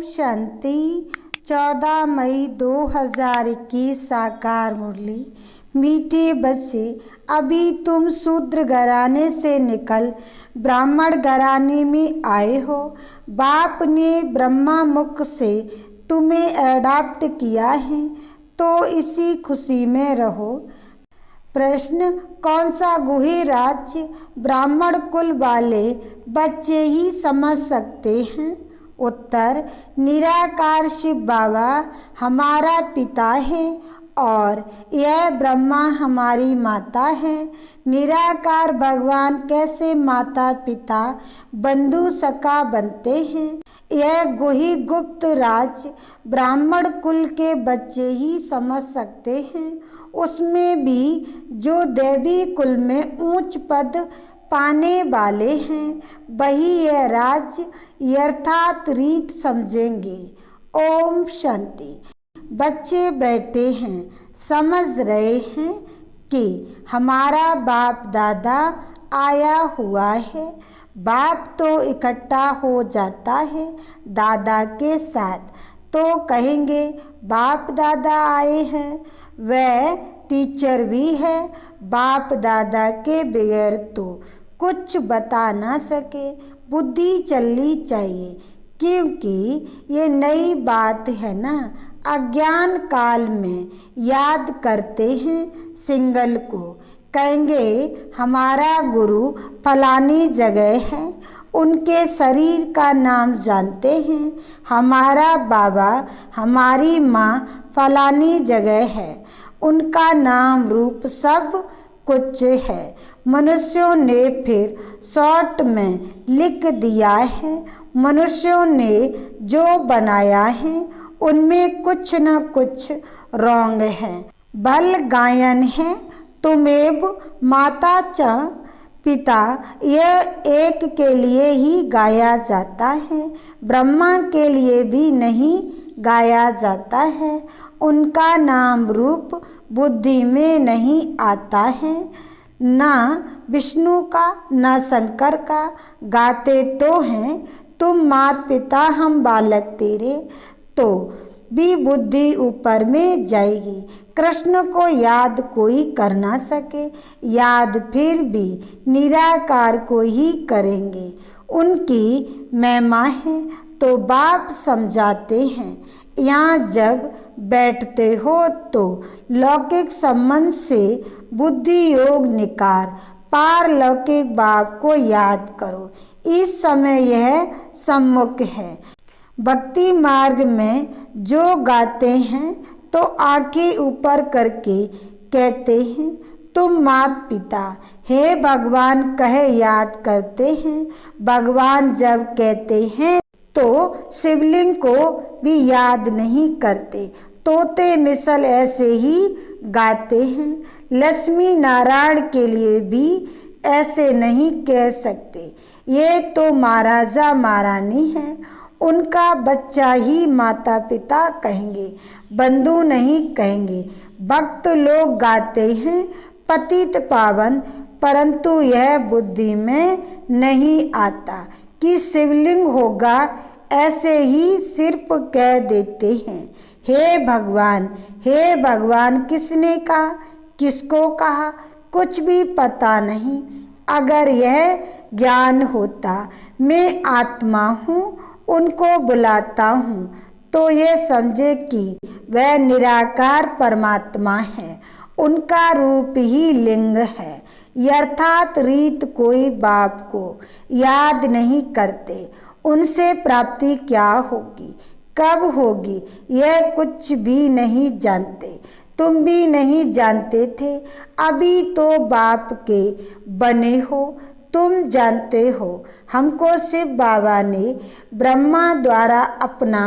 शांति। 14 मई 2021 साकार मुरली। मीठे बच्चे, अभी तुम शूद्र घराने से निकल ब्राह्मण घराने में आए हो। बाप ने ब्रह्मा मुख से तुम्हें एडॉप्ट किया है, तो इसी खुशी में रहो। प्रश्न, कौन सा गुहे राज्य ब्राह्मण कुल वाले बच्चे ही समझ सकते हैं? उत्तर, निराकार शिव बाबा हमारा पिता है और यह ब्रह्मा हमारी माता है। निराकार भगवान कैसे माता पिता बंधु सखा बनते हैं, यह गुही गुप्त राज ब्राह्मण कुल के बच्चे ही समझ सकते हैं। उसमें भी जो देवी कुल में ऊंच पद पाने वाले हैं, वही यह राज यथार्थ रीत समझेंगे। ओम शांति। बच्चे बैठे हैं, समझ रहे हैं कि हमारा बाप दादा आया हुआ है। बाप तो इकट्ठा हो जाता है दादा के साथ, तो कहेंगे बाप दादा आए हैं। वह टीचर भी है, बाप दादा के बगैर तो कुछ बता ना सके। बुद्धि चलनी चाहिए, क्योंकि ये नई बात है ना। अज्ञान काल में याद करते हैं सिंगल को, कहेंगे हमारा गुरु फलानी जगह है, उनके शरीर का नाम जानते हैं। हमारा बाबा हमारी माँ फलानी जगह है, उनका नाम रूप सब कुछ है। मनुष्यों ने फिर शॉर्ट में लिख दिया है। मनुष्यों ने जो बनाया है उनमें कुछ न कुछ रॉन्ग है। बल गायन है, तुमेव माता च पिता, यह एक के लिए ही गाया जाता है, ब्रह्मा के लिए भी नहीं गाया जाता है। उनका नाम रूप बुद्धि में नहीं आता है, ना विष्णु का ना शंकर का। गाते तो हैं तुम मात पिता हम बालक तेरे, तो भी बुद्धि ऊपर में जाएगी। कृष्ण को याद कोई कर ना सके, याद फिर भी निराकार को ही करेंगे। उनकी महिमा है तो बाप समझाते हैं। यहाँ जब बैठते हो तो लौकिक संबंध से बुद्धि योग निकार पारलौकिक बाप को याद करो। इस समय यह सम्मुख है। भक्ति मार्ग में जो गाते हैं तो आंखें ऊपर करके कहते हैं तुम मात पिता हे भगवान कहे याद करते हैं। भगवान जब कहते हैं तो शिवलिंग को भी याद नहीं करते। तोते मिसल ऐसे ही गाते हैं। लक्ष्मी नारायण के लिए भी ऐसे नहीं कह सकते। ये तो महाराजा महारानी हैं, उनका बच्चा ही माता पिता कहेंगे, बंधु नहीं कहेंगे। भक्त लोग गाते हैं पतित पावन, परंतु यह बुद्धि में नहीं आता कि शिवलिंग होगा, ऐसे ही सिर्फ कह देते हैं हे भगवान किसने कहा, किसको कहा, कुछ भी पता नहीं। अगर यह ज्ञान होता मैं आत्मा हूँ, उनको बुलाता हूँ, तो ये समझे कि वह निराकार परमात्मा है, उनका रूप ही लिंग है। यथार्थ रीत कोई बाप को याद नहीं करते। उनसे प्राप्ति क्या होगी, कब होगी, यह कुछ भी नहीं जानते। तुम भी नहीं जानते थे, अभी तो बाप के बने हो, तुम जानते हो। हमको शिव बाबा ने ब्रह्मा द्वारा अपना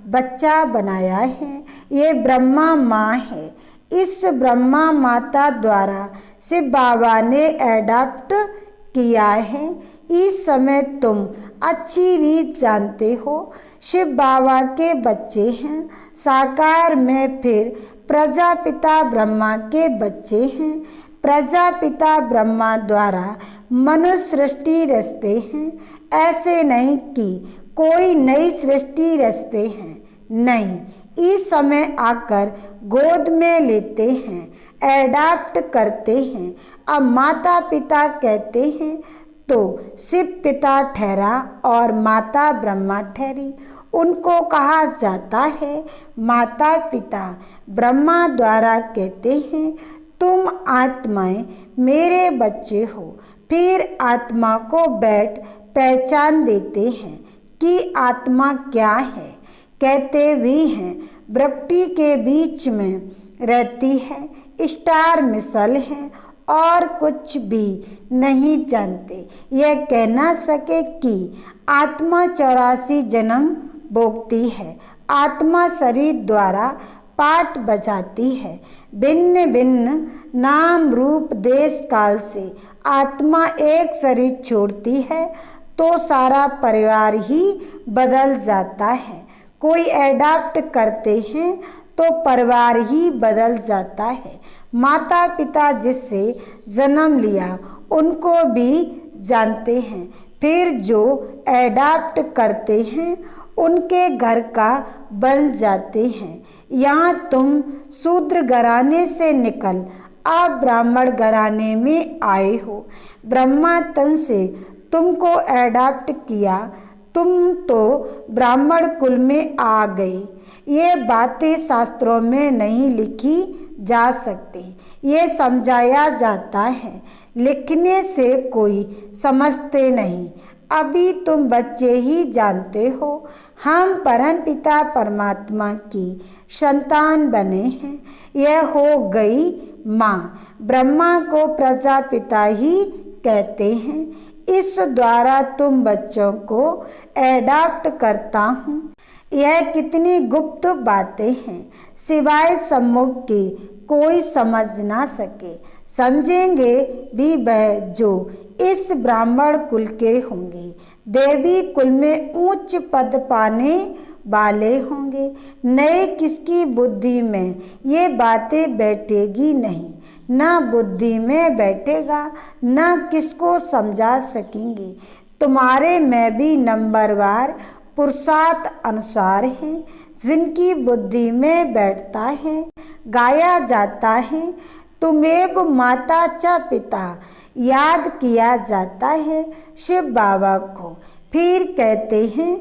बच्चा बनाया है। ये ब्रह्मा माँ है। इस ब्रह्मा माता द्वारा शिव बाबा ने एडॉप्ट किया है। इस समय तुम अच्छी रीत जानते हो, शिव बाबा के बच्चे हैं। साकार में फिर प्रजापिता ब्रह्मा के बच्चे हैं। प्रजापिता ब्रह्मा द्वारा मनुष्य सृष्टि रचते हैं। ऐसे नहीं कि कोई नई सृष्टि रचते हैं, नहीं, इस समय आकर गोद में लेते हैं, एडाप्ट करते हैं। अब माता पिता कहते हैं तो शिव पिता ठहरा और माता ब्रह्मा ठहरी। उनको कहा जाता है माता पिता। ब्रह्मा द्वारा कहते हैं तुम आत्माएं मेरे बच्चे हो। फिर आत्मा को बैठ पहचान देते हैं कि आत्मा क्या है। कहते भी हैं प्रकृति के बीच में रहती है, स्टार मिसल है और कुछ भी नहीं जानते। यह कह ना सके कि आत्मा 84 जन्म भोगती है। आत्मा शरीर द्वारा पाठ बजाती है। भिन्न भिन्न नाम रूप देश काल से आत्मा एक शरीर छोड़ती है तो सारा परिवार ही बदल जाता है। कोई एडाप्ट करते हैं तो परिवार ही बदल जाता है। माता पिता जिससे जन्म लिया उनको भी जानते हैं। फिर जो एडाप्ट करते हैं उनके घर का बन जाते हैं। यहाँ तुम शूद्र घराने से निकल आप ब्राह्मण घराने में आए हो। ब्रह्मा तन से तुमको एडाप्ट किया, तुम तो ब्राह्मण कुल में आ गए। ये बातें शास्त्रों में नहीं लिखी जा सकती, ये समझाया जाता है, लिखने से कोई समझते नहीं। अभी तुम बच्चे ही जानते हो हम परमपिता परमात्मा की संतान बने हैं। यह हो गई माँ। ब्रह्मा को प्रजापिता ही कहते हैं। इस द्वारा तुम बच्चों को एडाप्ट करता हूँ। यह कितनी गुप्त बातें हैं, सिवाय सम्मुख के कोई समझ ना सके। समझेंगे भी वह जो इस ब्राह्मण कुल के होंगे। देवी कुल में उच्च पद पाने वाले होंगे। नए किसकी बुद्धि में ये बातें बैठेगी नहीं, ना बुद्धि में बैठेगा, ना किसको समझा सकेंगे। तुम्हारे में भी नंबरवार पुरुषार्थ अनुसार हैं, जिनकी बुद्धि में बैठता है। गाया जाता है तुमेव माता च पिता, याद किया जाता है शिव बाबा को। फिर कहते हैं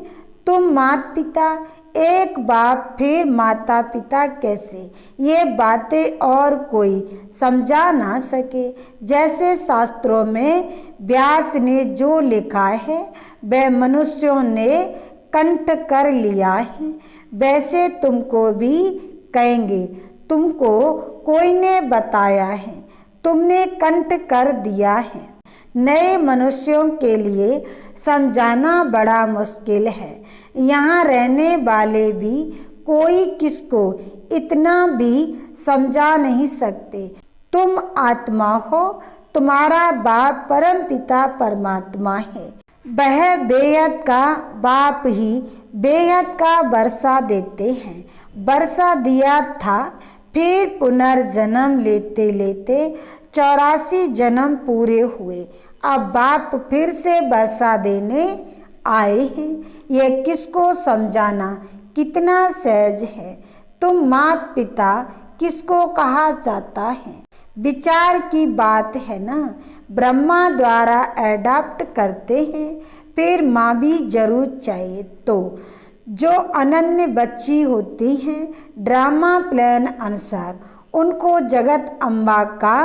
तुम माता पिता, एक बाप फिर माता पिता कैसे। ये बातें और कोई समझा ना सके। जैसे शास्त्रों में व्यास ने जो लिखा है वह मनुष्यों ने कंठ कर लिया है, वैसे तुमको भी कहेंगे। तुमको कोई ने बताया है, तुमने कंठ कर दिया है। नए मनुष्यों के लिए समझाना बड़ा मुश्किल है। यहाँ रहने वाले भी कोई किसको इतना भी समझा नहीं सकते। तुम आत्मा हो, तुम्हारा बाप परम पिता परमात्मा है। वह बेहद का बाप ही बेहद का वर्षा देते हैं। वर्षा दिया था, फिर पुनर्जन्म लेते लेते 84 जन्म पूरे हुए। अब बाप फिर से वर्षा देने आए हैं। यह किसको समझाना कितना सहज है। तुम माता पिता किसको कहा जाता है, विचार की बात है ना। ब्रह्मा द्वारा एडाप्ट करते हैं, फिर माँ भी जरूर चाहिए। तो जो अनन्य बच्ची होती हैं, ड्रामा प्लान अनुसार उनको जगत अम्बा का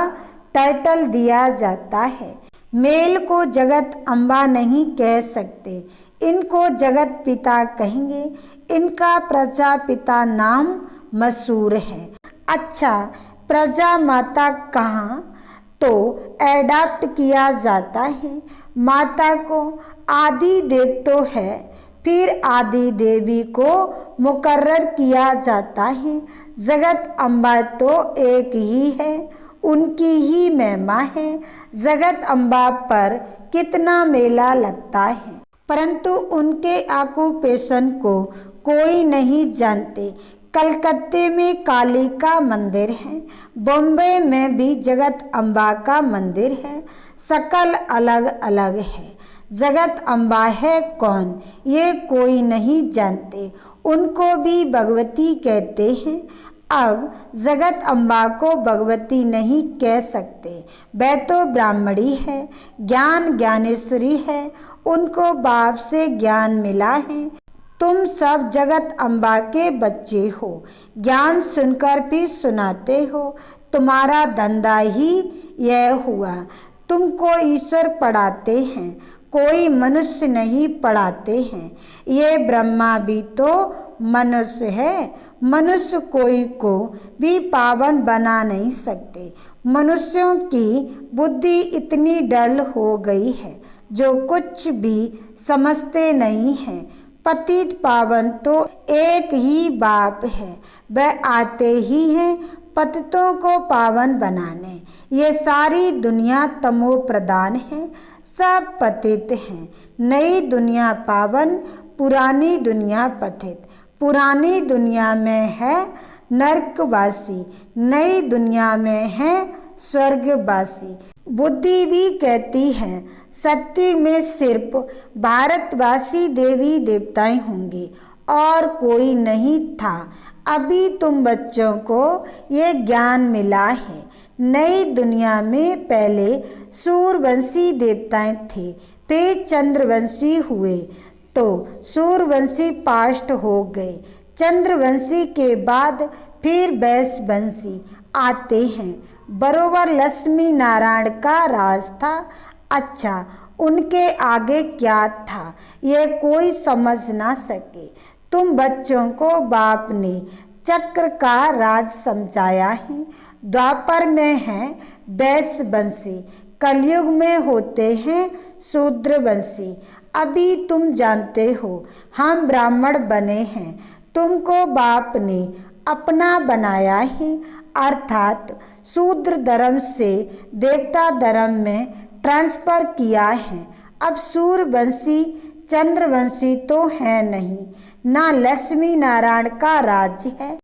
टाइटल दिया जाता है। मेल को जगत अम्बा नहीं कह सकते, इनको जगत पिता कहेंगे। इनका प्रजापिता नाम मशहूर है। अच्छा, प्रजा माता कहाँ, तो एडाप्ट किया जाता है। माता को आदि देव तो है, फिर आदि देवी को मुकर्रर किया जाता है। जगत अम्बा तो एक ही है, उनकी ही महिमा है। जगत अम्बा पर कितना मेला लगता है, परंतु उनके ऑक्यूपेशन को कोई नहीं जानते। कलकत्ते में काली का मंदिर है, बॉम्बे में भी जगत अम्बा का मंदिर है। शकल अलग अलग है। जगत अम्बा है कौन ये कोई नहीं जानते, उनको भी भगवती कहते हैं। अब जगत अम्बा को भगवती नहीं कह सकते, वह तो ब्राह्मणी है, ज्ञान ज्ञानेश्वरी है, उनको बाप से ज्ञान मिला है। तुम सब जगत अम्बा के बच्चे हो, ज्ञान सुनकर भी सुनाते हो, तुम्हारा धंधा ही यह हुआ। तुमको ईश्वर पढ़ाते हैं, कोई मनुष्य नहीं पढ़ाते हैं। ये ब्रह्मा भी तो मनुष्य है, मनुष्य कोई को भी पावन बना नहीं सकते। मनुष्यों की बुद्धि इतनी डल हो गई है जो कुछ भी समझते नहीं हैं। पतित पावन तो एक ही बाप है, वह आते ही हैं पतितों को पावन बनाने। ये सारी दुनिया तमो प्रधान है, सब पतित हैं। नई दुनिया पावन, पुरानी दुनिया पतित। पुरानी दुनिया में है नरकवासी, नई दुनिया में है स्वर्गवासी। बुद्धि भी कहती है सत्य में सिर्फ भारतवासी देवी देवताएं होंगे और कोई नहीं था। अभी तुम बच्चों को ये ज्ञान मिला है। नई दुनिया में पहले सूर्यवंशी देवताएं थे, फिर चंद्रवंशी हुए तो सूर्यवंशी पास्ट हो गए। चंद्रवंशी के बाद फिर वैश्यवंशी आते हैं। बरोबर लक्ष्मी नारायण का राज था। अच्छा, उनके आगे क्या था ये कोई समझ ना सके। तुम बच्चों को बाप ने चक्र का राज समझाया है। द्वापर में है वैश्यवंशी, कलयुग में होते हैं शूद्रवंशी। अभी तुम जानते हो हम ब्राह्मण बने हैं, तुमको बाप ने अपना बनाया है, अर्थात शूद्र धर्म से देवता धर्म में ट्रांसफर किया है। अब सूर्यवंशी चंद्रवंशी तो है नहीं, ना लक्ष्मी नारायण का राज्य है,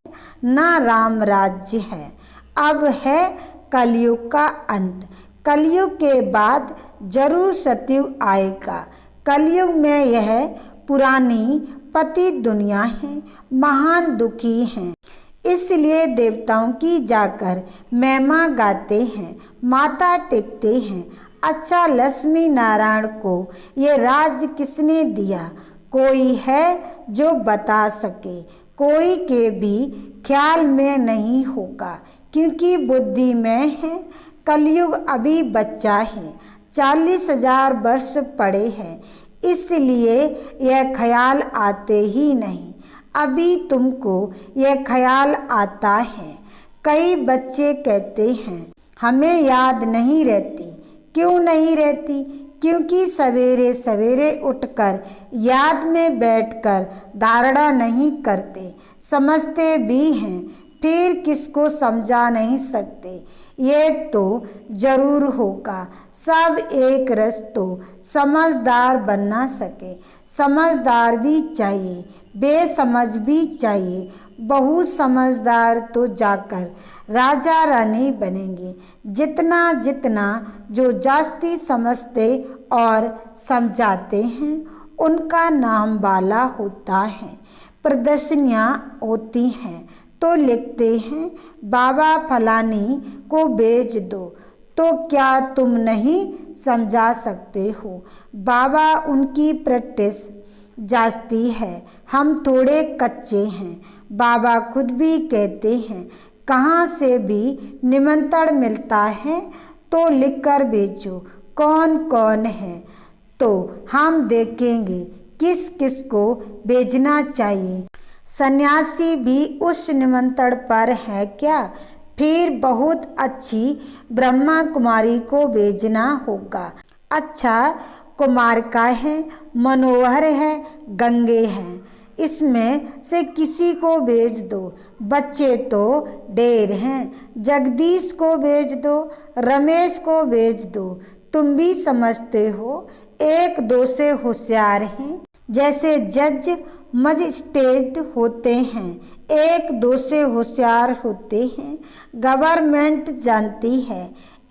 ना राम राज्य है। अब है कलयुग का अंत। कलयुग के बाद जरूर सतयुग आएगा। कलयुग में यह पुरानी पतित दुनिया है, महान दुखी हैं, इसलिए देवताओं की जाकर महिमा गाते हैं, माता टेकते हैं। अच्छा, लक्ष्मी नारायण को ये राज किसने दिया? कोई है जो बता सके? कोई के भी ख्याल में नहीं होगा, क्योंकि बुद्धि में है। कलयुग अभी बच्चा है, 40,000 वर्ष पड़े हैं, इसलिए यह ख्याल आते ही नहीं। अभी तुमको यह ख्याल आता है। कई बच्चे कहते हैं हमें याद नहीं रहती। क्यों नहीं रहती? क्योंकि सवेरे सवेरे उठकर याद में बैठकर धारणा नहीं करते, समझते भी हैं, फिर किसको समझा नहीं सकते। ये तो जरूर होगा, सब एक रस तो समझदार बन ना सके। समझदार भी चाहिए, बेसमझ भी चाहिए। बहुत समझदार तो जाकर राजा रानी बनेंगे। जितना जितना जो जास्ती समझते और समझाते हैं उनका नाम वाला होता है। प्रदर्शनियाँ होती हैं तो लिखते हैं बाबा फलानी को भेज दो, तो क्या तुम नहीं समझा सकते हो? बाबा उनकी प्रैक्टिस जास्ती है, हम थोड़े कच्चे हैं। बाबा खुद भी कहते हैं कहाँ से भी निमंत्रण मिलता है तो लिखकर भेजो, कौन कौन है, तो हम देखेंगे किस किस को भेजना चाहिए। सन्यासी भी उस निमंत्रण पर है क्या? फिर बहुत अच्छी ब्रह्मा कुमारी को भेजना होगा। अच्छा, कुमार का है, मनोहर है, गंगे हैं, इसमें से किसी को भेज दो। बच्चे तो ढेर हैं, जगदीश को भेज दो, रमेश को भेज दो। तुम भी समझते हो एक दो से होशियार हैं, जैसे जज मजिस्ट्रेट होते हैं, एक दो से होशियार होते हैं। गवर्नमेंट जानती है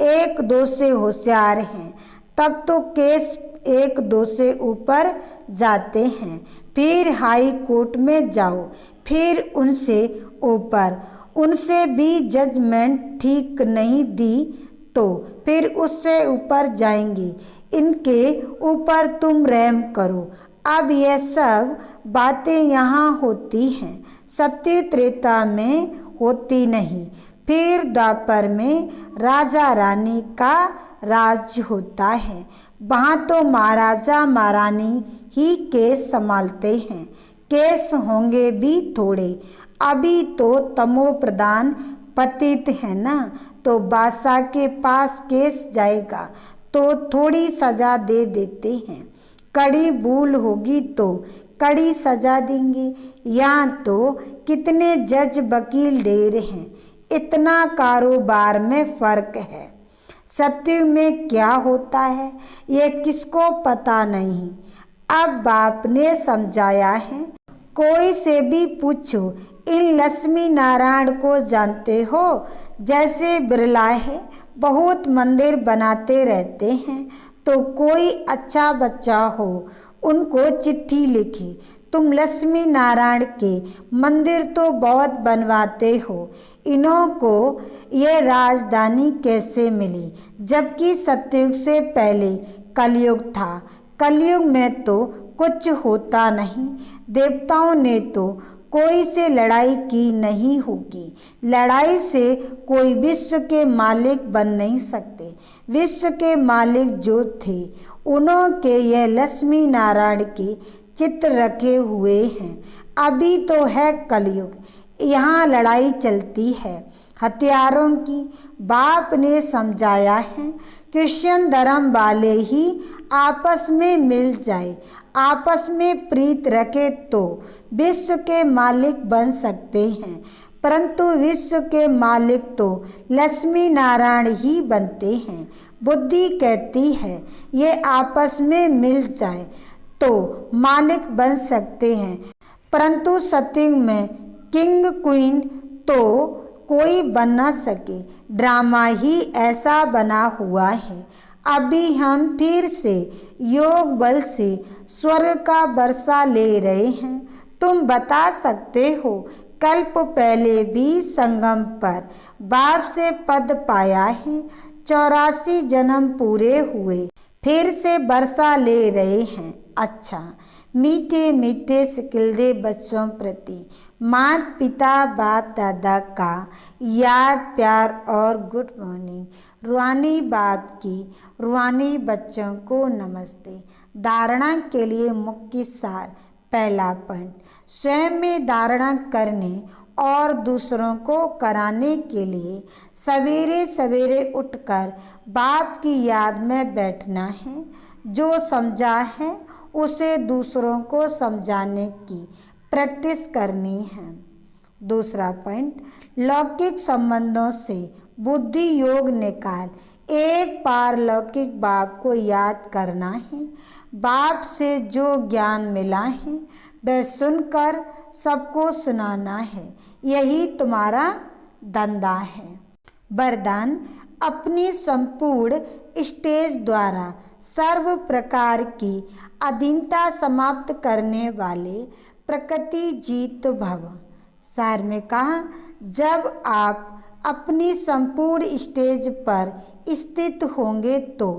एक दो से होशियार हैं, तब तो केस एक दो से ऊपर जाते हैं, फिर हाई कोर्ट में जाओ, फिर उनसे ऊपर, उनसे भी जजमेंट ठीक नहीं दी तो फिर उससे ऊपर जाएंगे। इनके ऊपर तुम रहम करो। अब यह सब बातें यहाँ होती हैं, सत्य त्रेता में होती नहीं। फिर द्वापर में राजा रानी का राज होता है। वहाँ तो महाराजा महारानी ही केस संभालते हैं। केस होंगे भी थोड़े, अभी तो तमो प्रधान पतित है ना, तो बादशाह के पास केस जाएगा तो थोड़ी सजा दे देते हैं। कड़ी भूल होगी तो कड़ी सजा देंगे। यहाँ तो कितने जज वकील ढेर हैं, इतना कारोबार में फर्क है। सत्य में क्या होता है ये किसको पता नहीं। अब बाप ने समझाया है, कोई से भी पूछो, इन लक्ष्मी नारायण को जानते हो? जैसे बिरला है, बहुत मंदिर बनाते रहते हैं, तो कोई अच्छा बच्चा हो उनको चिट्ठी लिखी, तुम लक्ष्मी नारायण के मंदिर तो बहुत बनवाते हो, इन्हों को ये राजधानी कैसे मिली? जबकि सतयुग से पहले कलयुग था। कलयुग में तो कुछ होता नहीं। देवताओं ने तो कोई से लड़ाई की नहीं होगी। लड़ाई से कोई विश्व के मालिक बन नहीं सकते। विश्व के मालिक जो थे उन्हों के यह लक्ष्मी नारायण के चित्र रखे हुए हैं। अभी तो है कलयुग, यहाँ लड़ाई चलती है हथियारों की। बाप ने समझाया है, क्रिश्चियन धर्म वाले ही आपस में मिल जाए, आपस में प्रीत रखे तो विश्व के मालिक बन सकते हैं। परंतु विश्व के मालिक तो लक्ष्मी नारायण ही बनते हैं। बुद्धि कहती है ये आपस में मिल जाए तो मालिक बन सकते हैं, परंतु सत्युग में किंग क्वीन तो कोई बन ना सके। ड्रामा ही ऐसा बना हुआ है। अभी हम फिर से योग बल से स्वर्ग का वर्षा ले रहे हैं। तुम बता सकते हो, कल्प पहले भी संगम पर बाप से पद पाया है, 84 जन्म पूरे हुए, फिर से वर्षा ले रहे हैं। अच्छा, मीठे मीठे सिकिलदे बच्चों प्रति माता पिता बाप दादा का याद प्यार और गुड मॉर्निंग। रूहानी बाप की रूहानी बच्चों को नमस्ते। धारणा के लिए मुख्य सार। पहला पॉइंट, स्वयं में धारणा करने और दूसरों को कराने के लिए सवेरे सवेरे उठकर बाप की याद में बैठना है। जो समझा है उसे दूसरों को समझाने की प्रैक्टिस करनी है। दूसरा पॉइंट, लौकिक संबंधों से बुद्धि योग निकाल एक पारलौकिक बाप को याद करना है। बाप से जो ज्ञान मिला है वह सुनकर सबको सुनाना है, यही तुम्हारा धंधा है। वरदान, अपनी संपूर्ण स्टेज द्वारा सर्व प्रकार की अधीनता समाप्त करने वाले प्रकृति जीत भव। सार में कहा, जब आप अपनी संपूर्ण स्टेज पर स्थित होंगे तो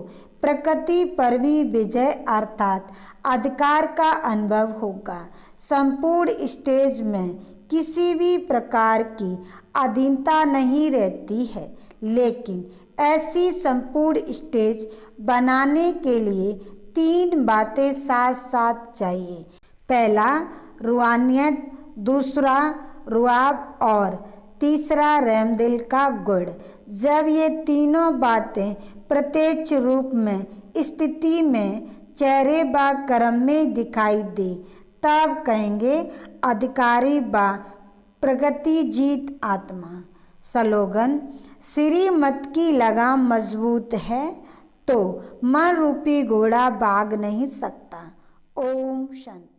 प्रकृति पर भी विजय अर्थात अधिकार का अनुभव होगा। संपूर्ण स्टेज में किसी भी प्रकार की अधीनता नहीं रहती है, लेकिन ऐसी संपूर्ण स्टेज बनाने के लिए 3 बातें साथ साथ चाहिए। पहला रूहानियत, दूसरा रुआब और तीसरा रहमदिल का गुण। जब ये तीनों बातें प्रत्यक्ष रूप में स्थिति में चेहरे बा कर्म में दिखाई दे तब कहेंगे अधिकारी बा प्रगति जीत आत्मा। स्लोगन, श्रीमत की लगाम मजबूत है तो मन रूपी घोड़ा भाग नहीं सकता। ओम शांति।